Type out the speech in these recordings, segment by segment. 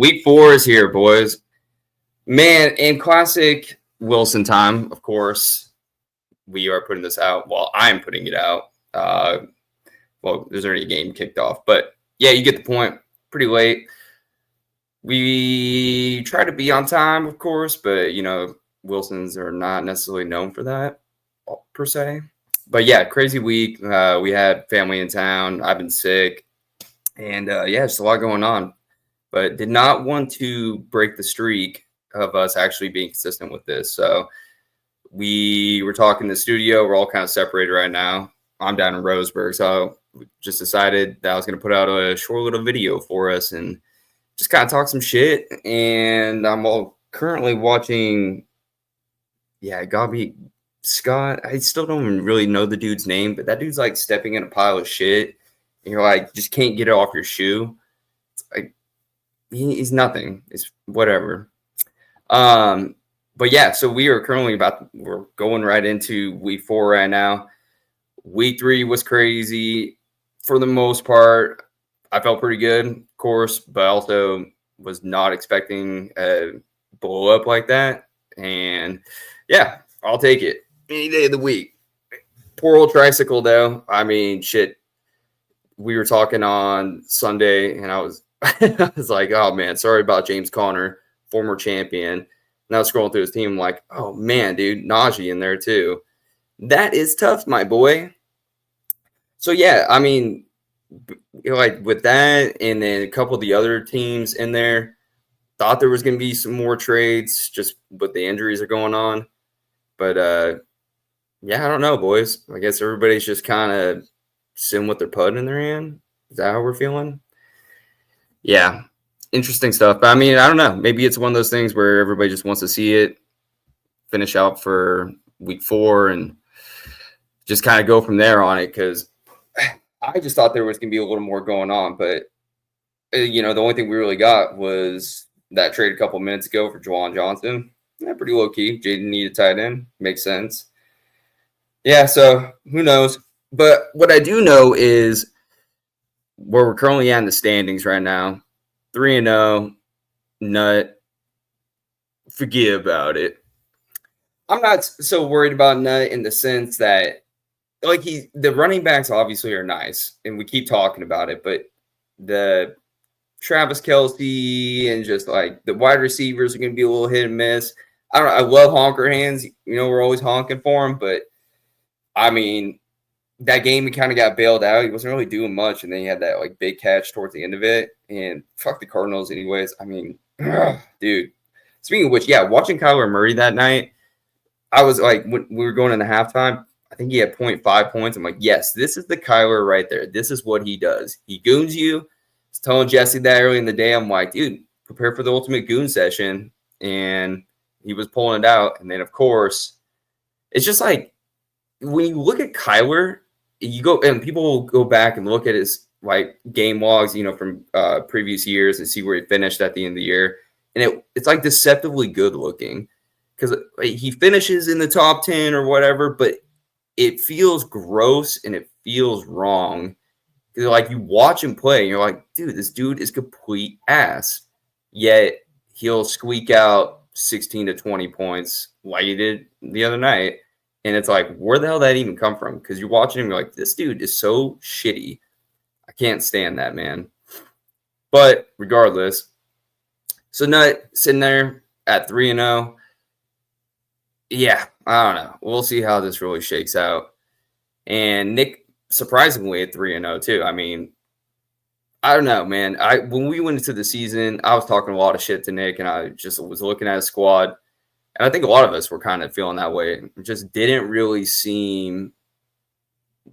Week 4 is here, boys. Man, in classic Wilson time, of course, we are putting this out. Well, I'm putting it out. There's already a game kicked off. But, yeah, you get the point. Pretty late. We try to be on time, of course, but, Wilsons are not necessarily known for that, per se. But, yeah, crazy week. We had family in town. I've been sick. And, just a lot going on. But did not want to break the streak of us actually being consistent with this. So we were talking in the studio. We're all kind of separated right now. I'm down in Roseburg. So we just decided that I was going to put out a short little video for us and just kind of talk some shit. And I'm all currently watching, Gobby Scott. I still don't even really know the dude's name, but that dude's like stepping in a pile of shit. And you're like, just can't get it off your shoe. It's like, he's nothing. It's whatever. But yeah, so we are currently we're going right into week 4 right now. Week 3 was crazy for the most part. I felt pretty good, of course, but also was not expecting a blow up like that. And yeah, I'll take it any day of the week. Poor old tricycle, though. I mean, shit. We were talking on Sunday, and I was like, oh, man, sorry about James Conner, former champion. And I was scrolling through his team, like, oh, man, dude, Najee in there too. That is tough, my boy. So, yeah, I mean, like with that and then a couple of the other teams in there, thought there was going to be some more trades just with the injuries are going on. But, I don't know, boys. I guess everybody's just kind of sitting with their pud in their hand. Is that how we're feeling? Yeah, interesting stuff. But I mean, I don't know. Maybe it's one of those things where everybody just wants to see it finish out for week 4 and just kind of go from there on it. Because I just thought there was going to be a little more going on. But, the only thing we really got was that trade a couple minutes ago for Juwan Johnson. Yeah, pretty low key. Jaden needed tight end. Makes sense. Yeah, so who knows? But what I do know is where we're currently at in the standings right now, 3-0, Nut, forget about it. I'm not so worried about Nut in the sense that, like, the running backs obviously are nice, and we keep talking about it, but the Travis Kelce and just, like, the wide receivers are going to be a little hit and miss. I love honker hands. We're always honking for him, but, I mean, that game, he kind of got bailed out. He wasn't really doing much, and then he had that like big catch towards the end of it. And fuck the Cardinals, anyways. I mean, dude. Speaking of which, yeah, watching Kyler Murray that night, I was like, when we were going into halftime, I think he had 0.5 points. I'm like, yes, this is the Kyler right there. This is what he does. He goons you. I was telling Jesse that early in the day. I'm like, dude, prepare for the ultimate goon session. And he was pulling it out. And then, of course, it's just like when you look at Kyler, you go and people will go back and look at his like game logs, from previous years and see where he finished at the end of the year. And it's like deceptively good looking because he finishes in the top 10 or whatever, but it feels gross and it feels wrong. Because like you watch him play and you're like, dude, this dude is complete ass. Yet he'll squeak out 16 to 20 points like he did the other night. And it's like, where the hell did that even come from? Because you're watching him, you're like, this dude is so shitty. I can't stand that, man. But regardless, so Nut sitting there at 3-0. Yeah, I don't know. We'll see how this really shakes out. And Nick, surprisingly, at 3-0 too. I mean, I don't know, man. When we went into the season, I was talking a lot of shit to Nick, and I just was looking at his squad. And I think a lot of us were kind of feeling that way. It just didn't really seem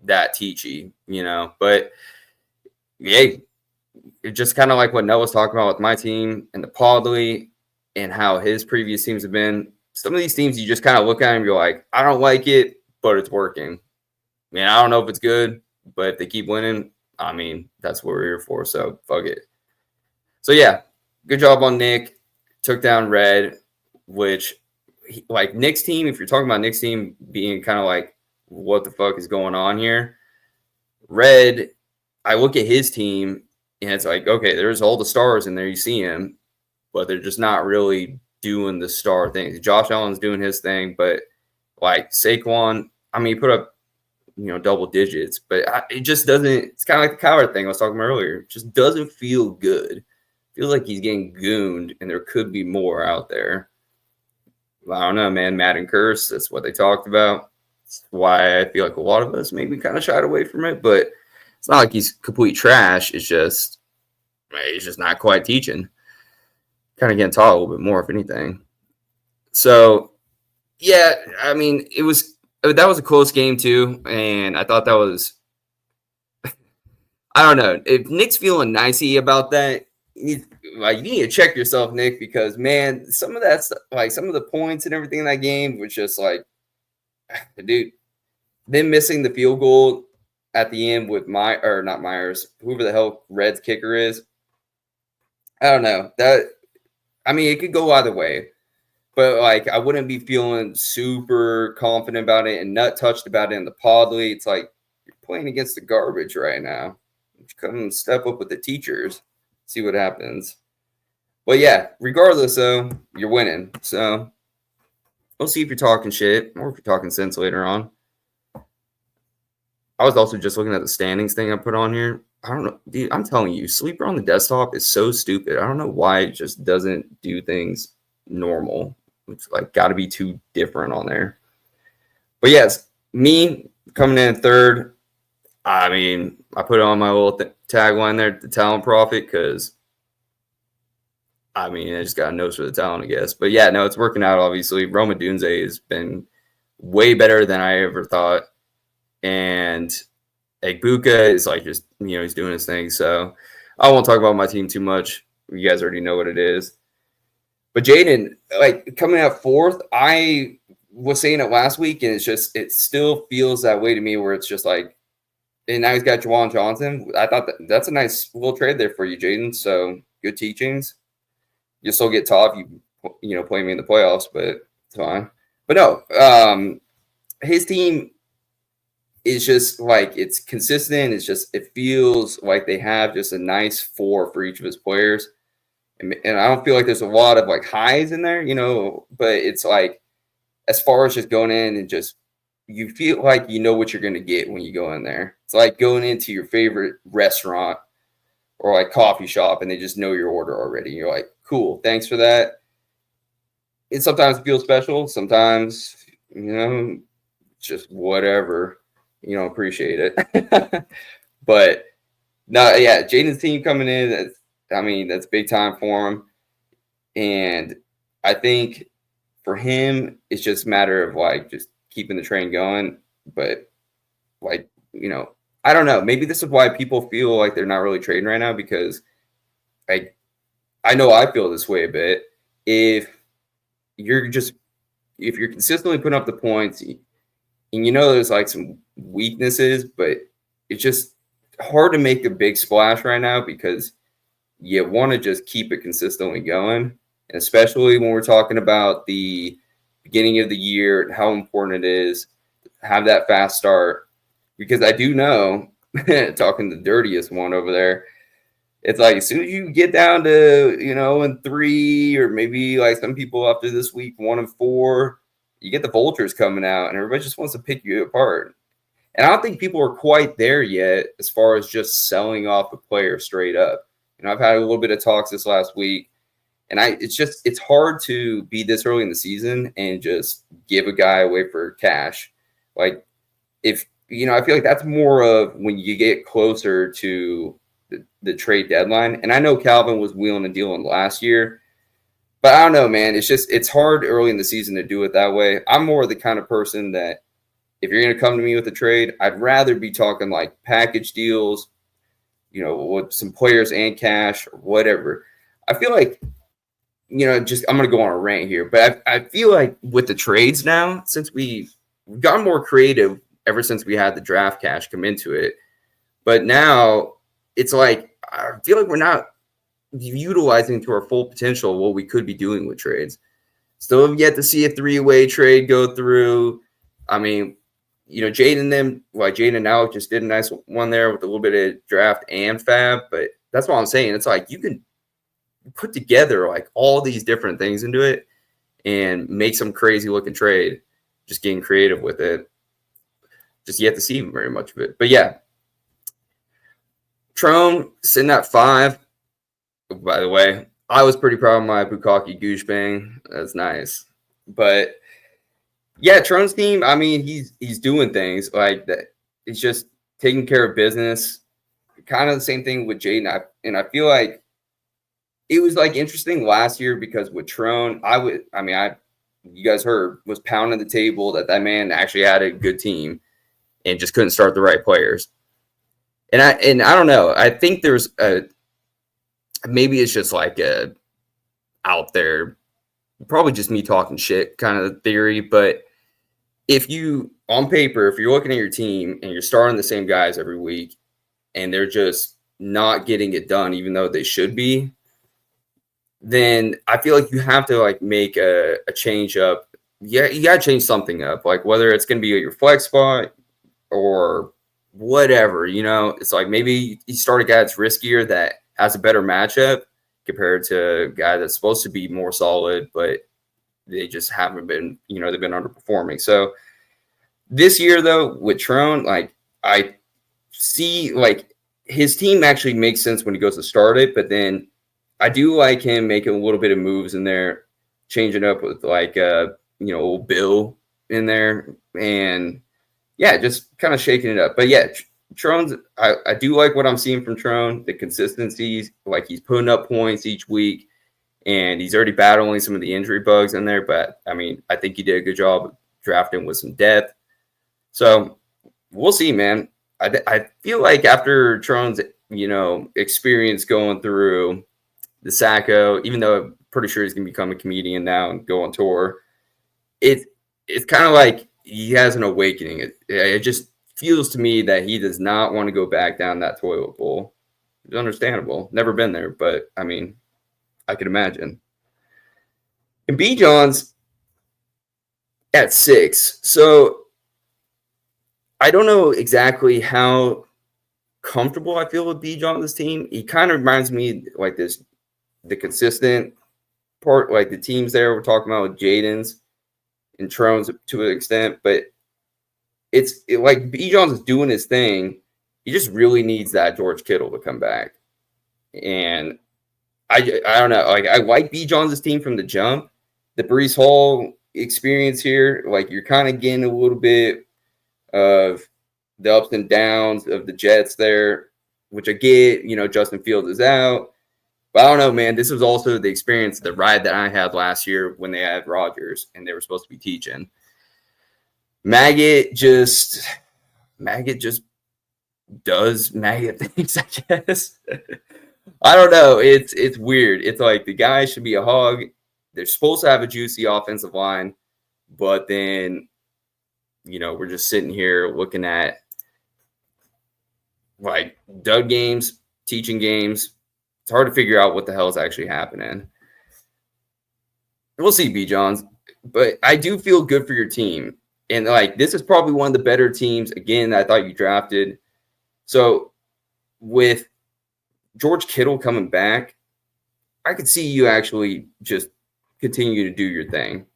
that teachy, But, yeah, it's just kind of like what Noah was talking about with my team and the Podley and how his previous teams have been. Some of these teams, you just kind of look at them and you're like, I don't like it, but it's working. I don't know if it's good, but if they keep winning, I mean, that's what we're here for. So, fuck it. So, yeah, good job on Nick. Took down Red, which – like Nick's team, if you're talking about Nick's team being kind of like, what the fuck is going on here? Red, I look at his team and it's like, okay, there's all the stars in there. You see him. but they're just not really doing the star things. Josh Allen's doing his thing, but like Saquon, I mean, he put up double digits, but it just doesn't. It's kind of like the Coward thing I was talking about earlier. It just doesn't feel good. Feels like he's getting gooned, and there could be more out there. I don't know, man. Madden curse. That's what they talked about. That's why I feel like a lot of us maybe kind of shied away from it. But it's not like he's complete trash. It's just he's just not quite teaching. Kind of getting taught a little bit more, if anything. So, yeah, I mean, that was a close game too, and I thought that was. I don't know if Nick's feeling nicey about that. You need to check yourself, Nick, because man, some of that stuff, like some of the points and everything in that game was just like, dude, them missing the field goal at the end with not Myers, whoever the hell Red's kicker is. I don't know that. I mean, it could go either way, but like I wouldn't be feeling super confident about it and nut touched about it in the Podly. It's like you're playing against the garbage right now. Come and step up with the teachers. See what happens. But yeah, regardless, though, you're winning. So we'll see if you're talking shit or if you're talking sense later on. I was also just looking at the standings thing I put on here. I don't know, dude. I'm telling you, Sleeper on the desktop is so stupid. I don't know why it just doesn't do things normal. It's like got to be too different on there. But yes, me coming in third. I mean, I put on my little tagline there, the talent prophet, because, I mean, I just got a nose for the talent, I guess. But, yeah, no, it's working out, obviously. Rome Odunze has been way better than I ever thought. And Egbuka is, like, just, he's doing his thing. So I won't talk about my team too much. You guys already know what it is. But Jaden, like, coming out fourth, I was saying it last week, and it still feels that way to me where it's just like, and now he's got Juwan Johnson. I thought that's a nice little trade there for you, Jaden. So good teachings. You'll still get taught if you play me in the playoffs, but it's fine. But no, his team is just like it's consistent. It feels like they have just a nice four for each of his players, and I don't feel like there's a lot of like highs in there, But it's like as far as just going in and just. You feel like you know what you're going to get when you go in there. It's like going into your favorite restaurant or like coffee shop and they just know your order already. You're like, cool, thanks for that. It sometimes feels special. Sometimes, just whatever. You don't appreciate it. But no, yeah, Jaden's team coming in, that's big time for him. And I think for him, it's just a matter of like just keeping the train going, but like, I don't know. Maybe this is why people feel like they're not really trading right now because I know I feel this way a bit. If you're consistently putting up the points and there's like some weaknesses, but it's just hard to make a big splash right now because you want to just keep it consistently going. And especially when we're talking about the beginning of the year and how important it is to have that fast start. Because I do know, talking the dirtiest one over there, it's like as soon as you get down to, in 3 or maybe like some people after this week, 1 and 4, you get the vultures coming out and everybody just wants to pick you apart. And I don't think people are quite there yet as far as just selling off a player straight up. I've had a little bit of talks this last week. And it's hard to be this early in the season and just give a guy away for cash. Like if, I feel like that's more of when you get closer to the trade deadline. And I know Calvin was wheeling and dealing last year, but I don't know, man. It's hard early in the season to do it that way. I'm more the kind of person that if you're going to come to me with a trade, I'd rather be talking like package deals, with some players and cash or whatever. I feel like, I'm going to go on a rant here, but I feel like with the trades now, since we've gotten more creative ever since we had the draft cash come into it, but now it's like, I feel like we're not utilizing to our full potential what we could be doing with trades. Still have yet to see a 3-way trade go through. I mean, Jaden and Alec just did a nice one there with a little bit of draft and fab, but that's what I'm saying. It's like you can put together like all these different things into it and make some crazy looking trade, just getting creative with it. Just yet to see very much of it. But yeah, Trone sitting at 5. By the way, I was pretty proud of my Bukaki Gooshbang. That's nice. But yeah, Trone's team, I mean, he's doing things like that. He's just taking care of business. Kind of the same thing with Jaden. And I feel like it was like interesting last year because with Trone, you guys heard, was pounding the table that man actually had a good team and just couldn't start the right players. And I don't know. I think there's maybe it's just like a out there, probably just me talking shit kind of theory. But if you, on paper, if you're looking at your team and you're starting the same guys every week and they're just not getting it done, even though they should be, then I feel like you have to like make a change up. Yeah, you got to change something up, like whether it's going to be your flex spot or whatever, it's like maybe you start a guy that's riskier that has a better matchup compared to a guy that's supposed to be more solid, but they just haven't been, they've been underperforming. So this year though, with Trone, like I see like his team actually makes sense when he goes to start it, but then I do like him making a little bit of moves in there, changing up with like old Bill in there, and yeah, just kind of shaking it up. But yeah, Trone's, I do like what I'm seeing from Trone, the consistencies, like he's putting up points each week, and he's already battling some of the injury bugs in there. But I mean, I think he did a good job drafting with some depth. So we'll see, man. I feel like after Trone's, experience going through the Sacco, even though I'm pretty sure he's going to become a comedian now and go on tour, it's kind of like he has an awakening. It just feels to me that he does not want to go back down that toilet bowl. It's understandable. Never been there, but I mean, I can imagine. And Bijan's at 6. So I don't know exactly how comfortable I feel with Bijan on this team. He kind of reminds me like the consistent part, like the teams there we're talking about with Jaden's and Trone's to an extent, but like Bijan's is doing his thing. He just really needs that George Kittle to come back. And I don't know. Like I like Bijan's team from the jump. The Breece Hall experience here, like you're kind of getting a little bit of the ups and downs of the Jets there, which I get. Justin Fields is out. But I don't know, man. This was also the experience, the ride that I had last year when they had Rodgers and they were supposed to be teaching. Maggot just does Maggot things, I guess. I don't know. It's weird. It's like the guy should be a hog. They're supposed to have a juicy offensive line, but then, we're just sitting here looking at like dud games, teaching games. It's hard to figure out what the hell is actually happening. We'll see, Bijan's, but I do feel good for your team. And like this is probably one of the better teams, again, I thought you drafted. So with George Kittle coming back, I could see you actually just continue to do your thing.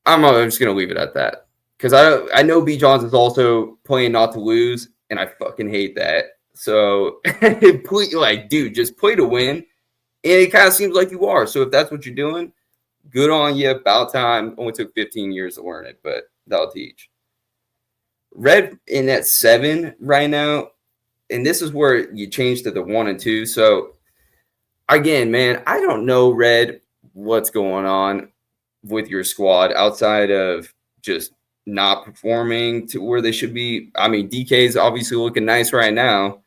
I'm just going to leave it at that. Because I know Bijan's is also playing not to lose, and I fucking hate that. So, dude, just play to win. And it kind of seems like you are. So if that's what you're doing, good on you. About time. Only took 15 years to learn it, but that'll teach. Red in at 7 right now. And this is where you change to the 1 and 2. So, again, man, I don't know, Red, what's going on with your squad outside of just not performing to where they should be. I mean, DK is obviously looking nice right now.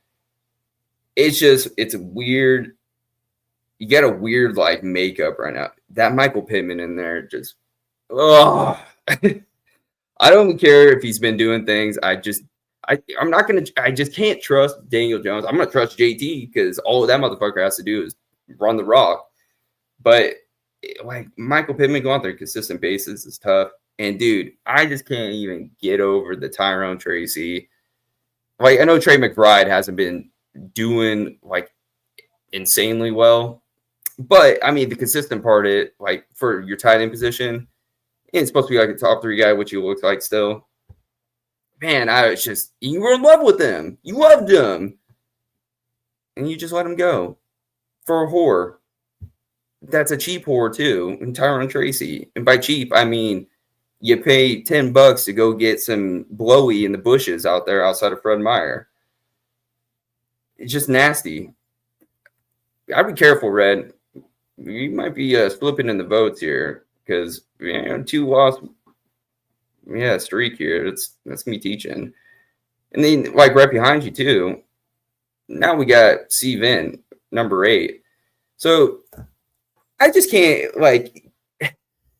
It's weird. You get a weird like makeup right now. That Michael Pittman in there just, I don't care if he's been doing things. I just can't trust Daniel Jones. I'm gonna trust JT because all that motherfucker has to do is run the rock. But like Michael Pittman going through consistent basis is tough. And dude, I just can't even get over the Tyrone Tracy. Like I know Trey McBride hasn't been doing like insanely well. But I mean, the consistent part, it like for your tight end position, it's supposed to be like a top 3 guy, which he looks like still. Man, I was just, you were in love with him. You loved him. And you just let him go for a whore. That's a cheap whore, too. And Tyron Tracy. And by cheap, I mean you pay $10 to go get some blowy in the bushes out there outside of Fred Meyer. It's just nasty. I'd be careful, Red. You might be slipping in the votes here because 2 loss, streak here. That's me teaching. And then, like, right behind you, too, now we got C. Vin, number 8. So I just can't, like,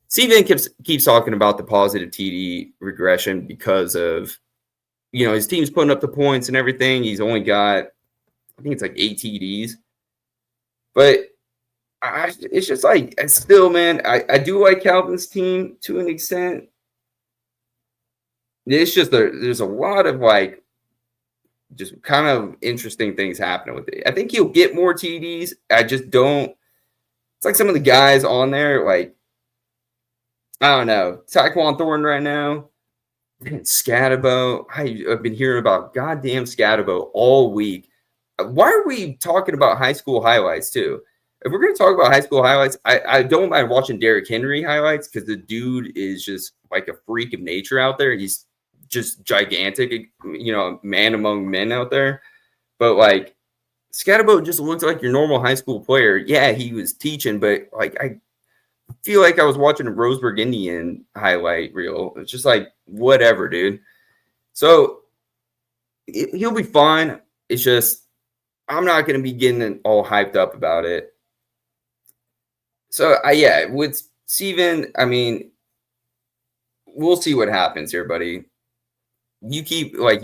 C. Vin keeps talking about the positive TD regression because of, his team's putting up the points and everything. He's only got, I think it's like 8 TDs. But it's just like, still, man, I do like Calvin's team to an extent. It's just there's a lot of like just kind of interesting things happening with it. I think he'll get more TDs. I just don't. It's like some of the guys on there, like, I don't know, Tyquan Thornton right now, Scatabo. I've been hearing about goddamn Scatabo all week. Why are we talking about high school highlights too? If we're going to talk about high school highlights, I don't mind watching Derrick Henry highlights because the dude is just like a freak of nature out there. He's just gigantic, man among men out there. But like Scatabo just looks like your normal high school player. Yeah, he was teaching, but like I feel like I was watching a Roseburg Indian highlight reel. It's just like whatever, dude. So he'll be fine. It's just I'm not going to be getting all hyped up about it. So with Steven, I mean, we'll see what happens here, buddy. You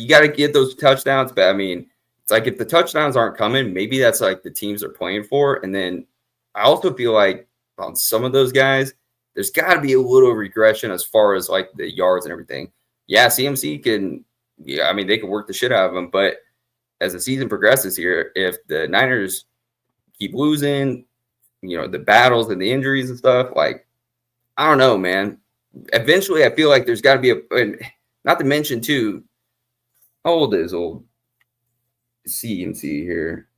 got to get those touchdowns, but I mean, it's like if the touchdowns aren't coming, maybe that's like the teams are playing for. And then I also feel like on some of those guys, there's got to be a little regression as far as like the yards and everything. Yeah, CMC they can work the shit out of them. But as the season progresses here, if the Niners keep losing, the battles and the injuries and stuff, like, I don't know, man. Eventually, I feel like there's got to be not to mention, too, how old is old CMC here?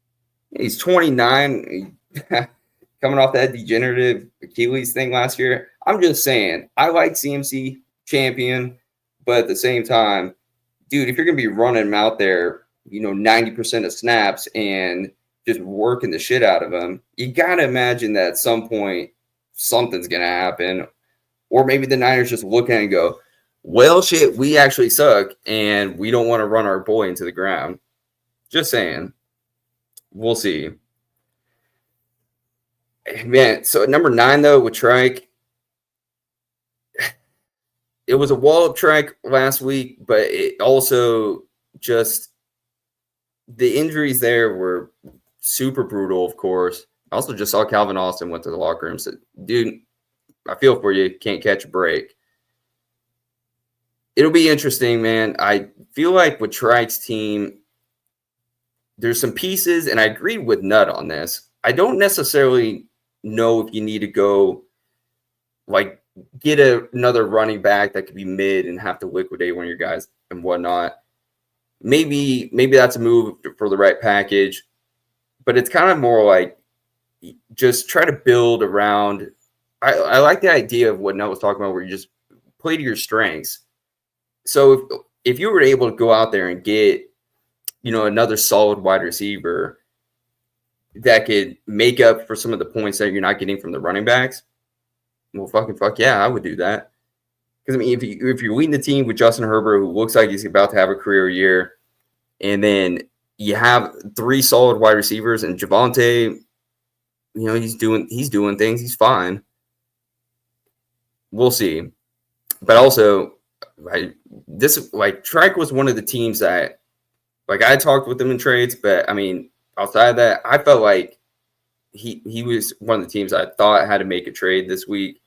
He's 29, coming off that degenerative Achilles thing last year. I'm just saying, I like CMC, champion, but at the same time, dude, if you're going to be running him out there, 90% of snaps and just working the shit out of him, you got to imagine that at some point something's going to happen. Or maybe the Niners just look at it and go, well, shit, we actually suck, and we don't want to run our boy into the ground. Just saying. We'll see. Man, so at number 9, though, with Trike, it was a wallop Trike last week, but it also just the injuries there were super brutal, of course. I also just saw Calvin Austin went to the locker room and said, dude, I feel for you. Can't catch a break. It'll be interesting, man. I feel like with Trike's team, there's some pieces, and I agree with Nutt on this. I don't necessarily know if you need to go, like, get another running back that could be mid and have to liquidate one of your guys and whatnot. Maybe that's a move for the right package, but it's kind of more like just try to build around. I like the idea of what Nutt was talking about, where you just play to your strengths. So if you were able to go out there and get, another solid wide receiver that could make up for some of the points that you're not getting from the running backs, well, fuck yeah, I would do that. Because, I mean, if you're leading the team with Justin Herbert, who looks like he's about to have a career year, and then you have 3 solid wide receivers, and Javonte, he's doing things. He's fine. We'll see. But also, Trike was one of the teams that, I talked with them in trades, but, I mean, outside of that, I felt like he was one of the teams I thought had to make a trade this week.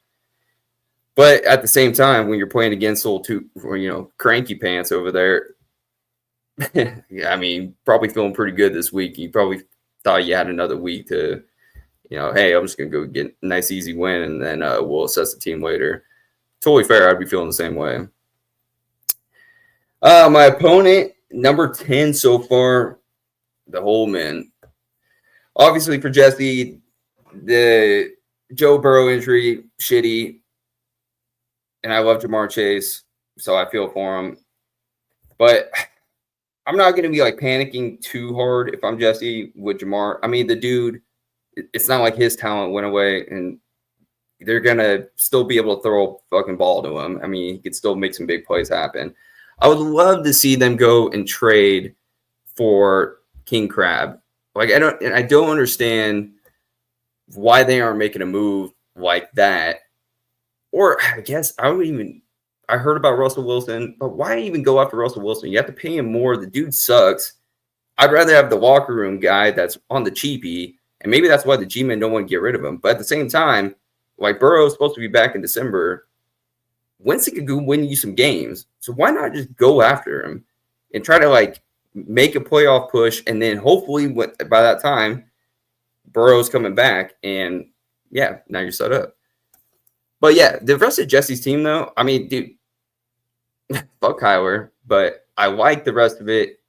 But at the same time, when you're playing against old cranky pants over there, I mean, probably feeling pretty good this week. You probably thought you had another week to, hey, I'm just going to go get a nice, easy win, and then we'll assess the team later. Totally fair. I'd be feeling the same way. My opponent, number 10 so far, the Holman. Obviously, for Jesse, the Joe Burrow injury, shitty. And I love Ja'Marr Chase, so I feel for him. But I'm not going to be like panicking too hard if I'm Jesse with Ja'Marr. I mean, the dude, it's not like his talent went away, and they're going to still be able to throw a fucking ball to him. I mean, he could still make some big plays happen. I would love to see them go and trade for King Crab. Like, I don't understand why they aren't making a move like that. Or I guess I heard about Russell Wilson, but why even go after Russell Wilson? You have to pay him more. The dude sucks. I'd rather have the locker room guy that's on the cheapie, and maybe that's why the G-men don't want to get rid of him. But at the same time, like, Burrow's supposed to be back in December. Winston could go win you some games. So why not just go after him and try to, like, make a playoff push, and then hopefully by that time, Burrow's coming back, and, yeah, now you're set up. But, yeah, the rest of Jesse's team, though, I mean, dude, fuck Kyler, but I like the rest of it.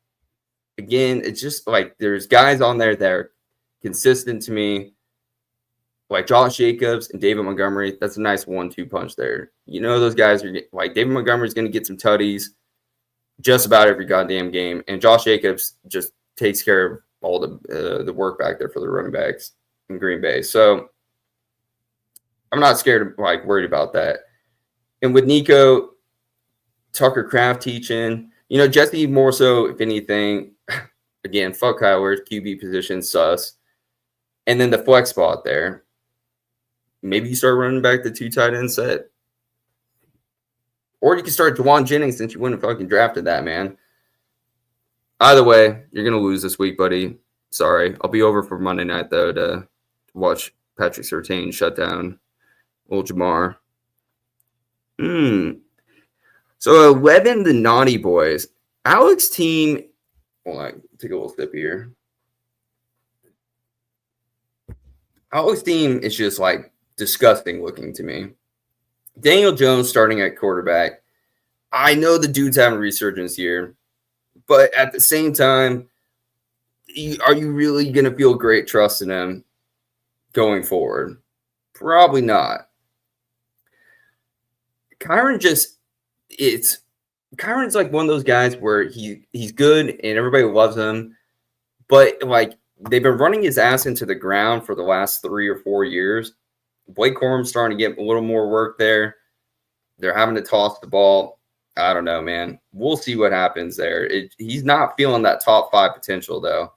Again, it's just like there's guys on there that are consistent to me, like Josh Jacobs and David Montgomery. That's a nice 1-2 punch there. Those guys are like David Montgomery's going to get some tutties just about every goddamn game, and Josh Jacobs just takes care of all the work back there for the running backs in Green Bay. So I'm not scared, worried about that. And with Nico, Tucker Kraft teaching, Jesse more so, if anything, again, fuck Kyler, QB position, sus. And then the flex spot there. Maybe you start running back the 2 tight end set. Or you can start Juwan Jennings since you wouldn't have fucking drafted that, man. Either way, you're going to lose this week, buddy. Sorry. I'll be over for Monday night, though, to watch Patrick Surtain shut down old Ja'Marr. So 11, the Naughty Boys. Alex team, hold on, take a little sip here. Alex team is just like disgusting looking to me. Daniel Jones starting at quarterback. I know the dude's having a resurgence here, but at the same time, are you really going to feel great trusting him going forward? Probably not. Kyron's like one of those guys where he's good and everybody loves him, but like they've been running his ass into the ground for the last 3 or 4 years. Blake Corum's starting to get a little more work there. They're having to toss the ball. I don't know, man. We'll see what happens there. He's not feeling that top 5 potential, though.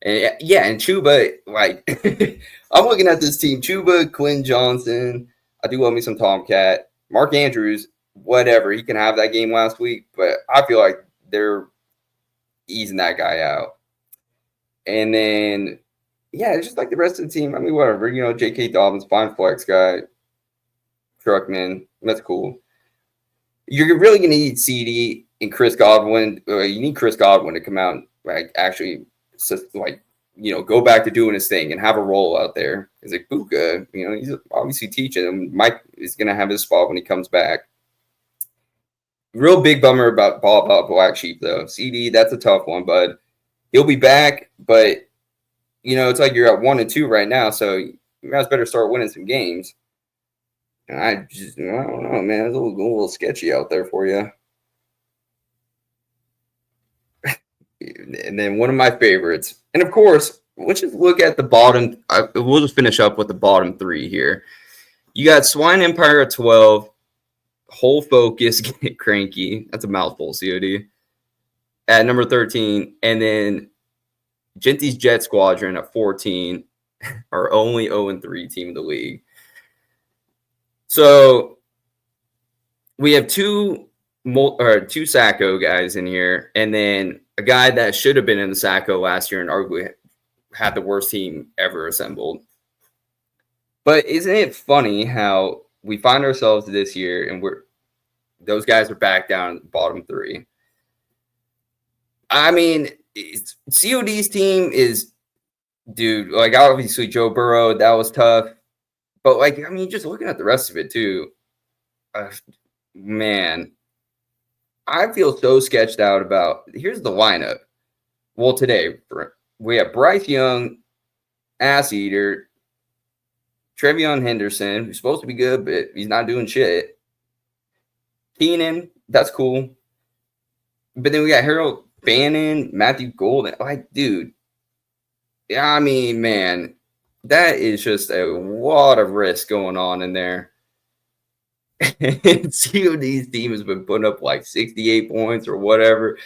And yeah, and Chuba, like, I'm looking at this team. Chuba, Quinn Johnson. I do love me some Tomcat. Mark Andrews, whatever. He can have that game last week, but I feel like they're easing that guy out. And then, yeah, it's just like the rest of the team. I mean, whatever. J.K. Dobbins, fine flex guy. Truckman, that's cool. You're really going to need CD and Chris Godwin. You need Chris Godwin to come out and actually go back to doing his thing and have a role out there. It's like Buka, he's obviously teaching him. Mike is going to have his spot when he comes back. Real big bummer about Black Sheep, though. CD, that's a tough one, but he'll be back. But, it's like you're at 1-2 right now, so you guys better start winning some games. And I don't know, man. It's a little sketchy out there for you. And then one of my favorites. And, of course, let's just look at the bottom. We'll just finish up with the bottom 3 here. You got Swine Empire at 12. Whole Focus, Get Cranky. That's a mouthful, COD. At number 13. And then Genty's Jet Squadron at 14. Our only 0-3 team in the league. So we have two Sacco guys in here, and then a guy that should have been in the Sacco last year and arguably had the worst team ever assembled. But isn't it funny how we find ourselves this year and those guys are back down at the bottom 3? I mean, COD's team is dude, like obviously Joe Burrow, that was tough. But like, I mean, just looking at the rest of it too, uh, man, I feel so sketched out about. Here's the lineup. Well, today we have Bryce Young, ass eater, Trevion Henderson, who's supposed to be good, but he's not doing shit. Keenan, that's cool. But then we got Harold Bannon, Matthew Golden. Like, dude, yeah, I mean, man, that is just a lot of risk going on in there. And COD's team has been putting up like 68 points or whatever.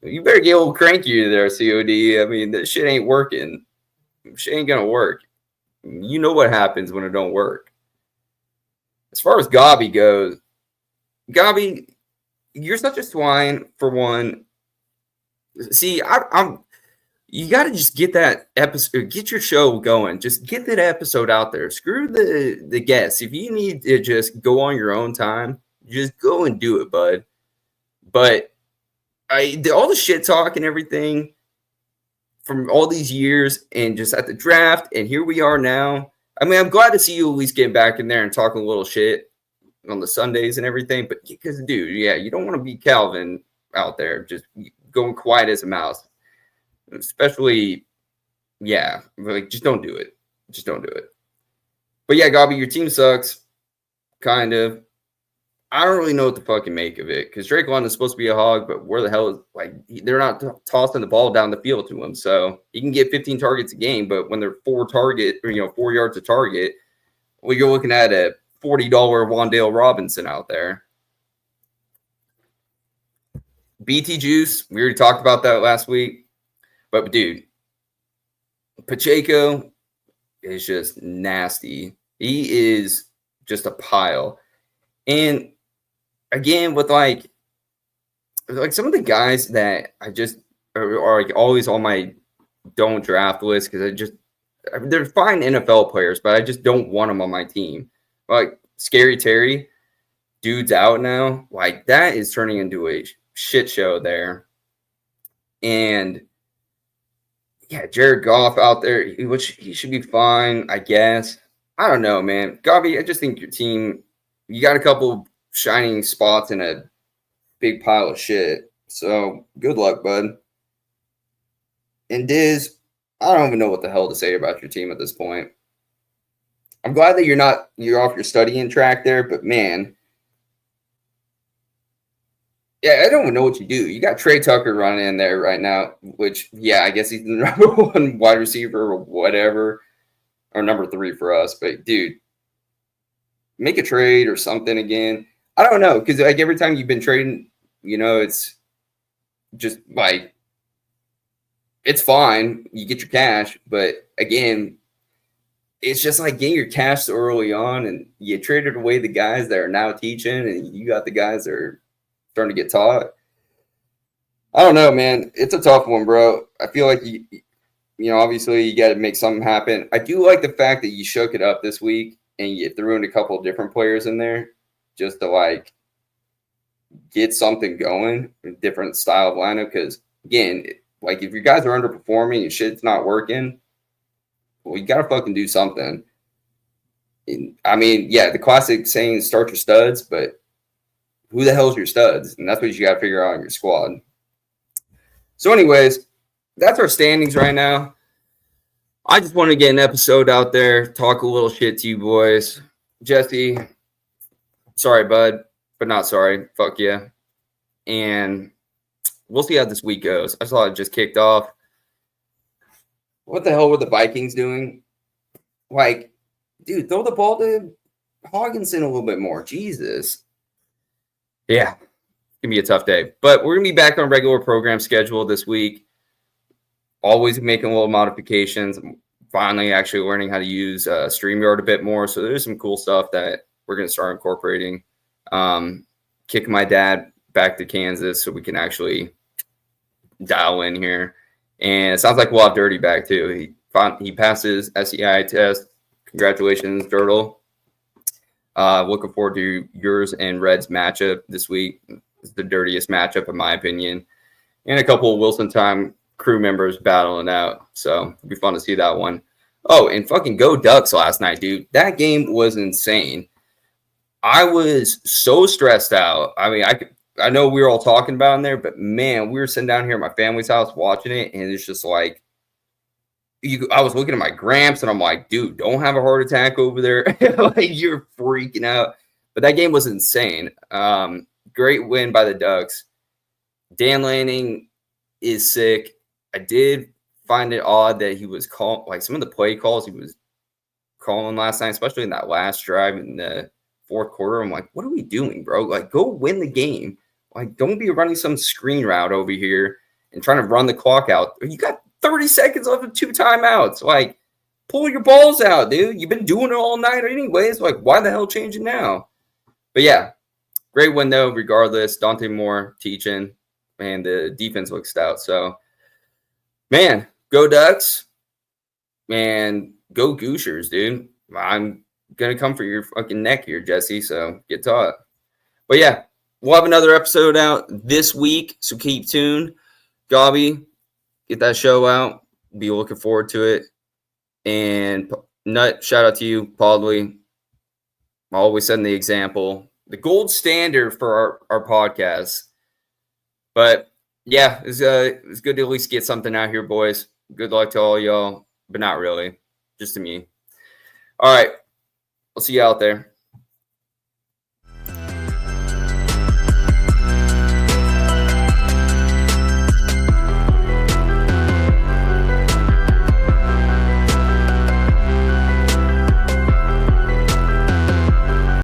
You better get a little crankier there, COD. I mean, that shit ain't working. Shit ain't gonna work. You know what happens when it don't work. As far as Gobby goes, Gobby, you're such a swine for one. See, I'm you got to just get that episode, get your show going. Just get that episode out there. Screw the guests. If you need to just go on your own time, just go and do it, bud. But all the shit talk and everything from all these years and just at the draft, and here we are now. I mean, I'm glad to see you at least get back in there and talking a little shit on the Sundays and everything. But because, dude, yeah, you don't want to be Calvin out there just going quiet as a mouse. Especially, yeah, like just don't do it. Just don't do it. But yeah, Gobby, your team sucks. Kind of. I don't really know what to fucking make of it because Drake London's supposed to be a hog, but where the hell is like they're not tossing the ball down the field to him, so he can get 15 targets a game. But when they're 4 yards a target, well, you're looking at a $40 Wan'Dale Robinson out there. BT Juice, we already talked about that last week. But, dude, Pacheco is just nasty. He is just a pile. And, again, with, like some of the guys that I just are like always on my don't draft list because they're fine NFL players, but I just don't want them on my team. Like, Scary Terry, dude's out now. Like, that is turning into a shit show there. And yeah, Jared Goff out there, which he should be fine, I guess. I don't know, man. Gobby, I just think your team, you got a couple shining spots in a big pile of shit. So good luck, bud. And Diz, I don't even know what the hell to say about your team at this point. I'm glad that you're off your studying track there, but man, yeah, I don't even know what you do. You got Trey Tucker running in there right now, which, yeah, I guess he's the number 1 wide receiver or whatever, or number 3 for us. But, dude, make a trade or something again. I don't know, because, like, every time you've been trading, it's just, like, it's fine. You get your cash. But, again, it's just like getting your cash so early on, and you traded away the guys that are now teaching, and you got the guys that are starting to get taught. I don't know, man. It's a tough one, bro. I feel like obviously you got to make something happen. I do like the fact that you shook it up this week and you threw in a couple of different players in there just to like get something going, a different style of lineup. Because again, like if your guys are underperforming and shit's not working, well, you got to fucking do something. And, I mean, yeah, the classic saying is start your studs, but who the hell's your studs? And that's what you got to figure out in your squad. So anyways, that's our standings right now. I just want to get an episode out there, talk a little shit to you boys. Jesse, sorry, bud, but not sorry. Fuck yeah. And we'll see how this week goes. I saw it just kicked off. What the hell were the Vikings doing? Like, dude, throw the ball to Hawkinson a little bit more. Jesus. Yeah, it's going to be a tough day. But we're going to be back on regular program schedule this week. Always making little modifications. I'm finally actually learning how to use StreamYard a bit more. So there's some cool stuff that we're going to start incorporating. Kicking my dad back to Kansas so we can actually dial in here. And it sounds like we'll have Dirty back too. He passed his SEI test. Congratulations, Dirtle. Looking forward to yours and Red's matchup this week. It's the dirtiest matchup, in my opinion. And a couple of Wilson time crew members battling out. So it'll be fun to see that one. Oh, and fucking go Ducks last night, dude. That game was insane. I was so stressed out. I mean, I know we were all talking about in there, but man, we were sitting down here at my family's house watching it, and it's just like I was looking at my gramps, and I'm like, dude, don't have a heart attack over there. Like, you're freaking out. But that game was insane. Great win by the Ducks. Dan Lanning is sick. I did find it odd that he was calling, like, some of the play calls he was calling last night, especially in that last drive in the fourth quarter. I'm like, what are we doing, bro? Like, go win the game. Like, don't be running some screen route over here and trying to run the clock out. You got 30 seconds left with 2 timeouts. Like, pull your balls out, dude. You've been doing it all night anyways. Like, why the hell change it now? But yeah, great win though, regardless. Dante Moore teaching, and the defense looks stout. So, man, go Ducks, and go Gooshers, dude. I'm going to come for your fucking neck here, Jesse, so get taught. But yeah, we'll have another episode out this week, so keep tuned. Gobby, get that show out. Be looking forward to it. And Nut, shout out to you, Podley. Always setting the example, the gold standard for our podcast. But yeah, it's good to at least get something out here, boys. Good luck to all y'all, but not really, just to me. All right, I'll see you out there.